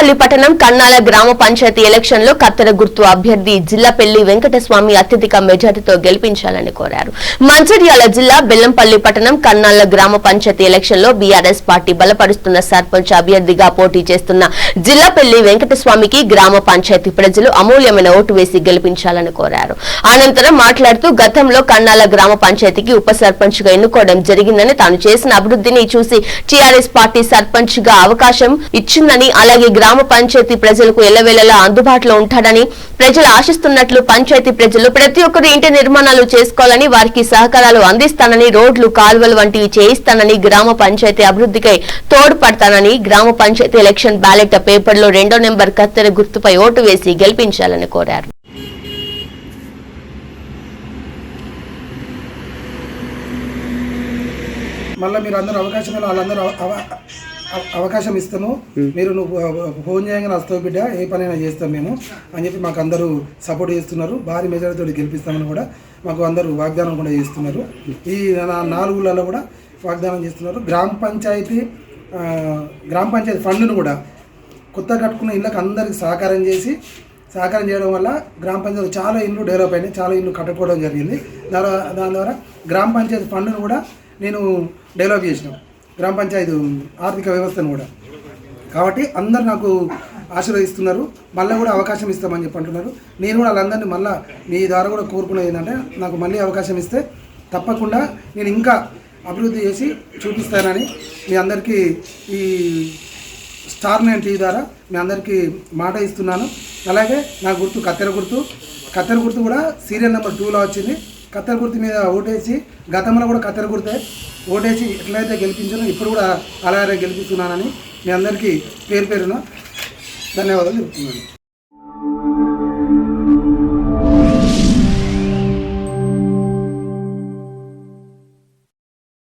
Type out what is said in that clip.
బెల్లంపల్లి పట్టణం కన్నాల గ్రామ పంచాయతీ ఎలక్షన్ లో కత్తెర గుర్తు అభ్యర్థి జిల్లాపెల్లి వెంకటస్వామి అత్యధిక మెజార్టీతో గెలిపించాలని కోరారు. మంచిర్యాల జిల్లా బెల్లంపల్లి పట్టణం కన్నాల గ్రామ పంచాయతీ ఎలక్షన్ లో బీఆర్ఎస్ పార్టీ బలపరుస్తున్న సర్పంచ్ అభ్యర్థిగా పోటీ చేస్తున్న జిల్లాపెల్లి వెంకటస్వామికి గ్రామ పంచాయతీ ప్రజలు అమూల్యమైన ఓటు వేసి గెలిపించాలని కోరారు. అనంతరం మాట్లాడుతూ గతంలో కన్నాల గ్రామ పంచాయతీకి ఉప సర్పంచ్ గా ఎన్నుకోవడం జరిగిందని, తాను చేసిన అభివృద్ధిని చూసి టీఆర్ఎస్ పార్టీ సర్పంచ్ గా అవకాశం ఇచ్చిందని, అలాగే గ్రామ పంచాయతీ ప్రజలకు ఎల్లవేళలా అందుబాటులో ఉంటాడని ప్రజలు ఆశిస్తున్నట్లు పంచాయతీ ప్రజలు ప్రతి ఒక్కరు ఇంటి నిర్మాణాలు చేసుకోవాలని, వారికి సహకారాలు అందిస్తానని, రోడ్లు కాలువలు వంటివి చేయిస్తానని, గ్రామ పంచాయతీ అభివృద్ధికై తోడ్పడతానని, గ్రామ పంచాయతీ ఎలక్షన్ బ్యాలెట్ పేపర్లో 2వ నెంబర్ కత్తెర గుర్తుపై ఓటు వేసి గెలిపించాలని కోరారు. మళ్ళీ మీరు అందరూ అవకాశం వాళ్ళందరూ అవకాశం ఇస్తాము, మీరు నువ్వు ఫోన్ చేయగానే వస్తావు బిడ్డ, ఏ పనైనా చేస్తాం మేము అని చెప్పి మాకు అందరూ సపోర్ట్ చేస్తున్నారు. భారీ మెజారిటీతో గెలిపిస్తామని కూడా మాకు అందరూ వాగ్దానం కూడా చేస్తున్నారు. ఈ 4 ఊళ్ళలో కూడా వాగ్దానం చేస్తున్నారు. గ్రామ పంచాయతీ ఫండ్ను కూడా కొత్త కట్టుకున్న ఇళ్ళకి అందరికి సహకారం చేయడం వల్ల గ్రామ పంచాయతీ చాలా ఇల్లు డెవలప్ అయినాయి, చాలా ఇల్లు కట్టుకోవడం జరిగింది. దాని ద్వారా గ్రామ పంచాయతీ ఫండ్ను కూడా నేను డెవలప్ చేసినాం, గ్రామ పంచాయతీ ఆర్థిక వ్యవస్థను కూడా. కాబట్టి అందరు నాకు ఆశీర్వదిస్తున్నారు, మళ్ళీ కూడా అవకాశం ఇస్తామని చెప్పి అంటున్నారు. నేను కూడా వాళ్ళందరినీ మళ్ళీ మీ ద్వారా కూడా కోరుకునేది ఏంటంటే, నాకు మళ్ళీ అవకాశం ఇస్తే తప్పకుండా నేను ఇంకా అభివృద్ధి చేసి చూపిస్తానని మీ అందరికీ ఈ స్టార్ 9 టీవీ ద్వారా మీ అందరికీ మాట ఇస్తున్నాను. అలాగే నా గుర్తు కత్తెర గుర్తు కూడా సీరియల్ నెంబర్ 2లో వచ్చింది. కత్తెర గుర్తు మీద ఓటేసి, గతంలో కూడా కత్తెర గుర్తే ఓటేసి ఎట్లయితే గెలిపించానో ఇప్పుడు కూడా అలాగే గెలిపిస్తున్నానని మీ అందరికీ పేరు పేరున ధన్యవాదాలు చెప్తున్నాను.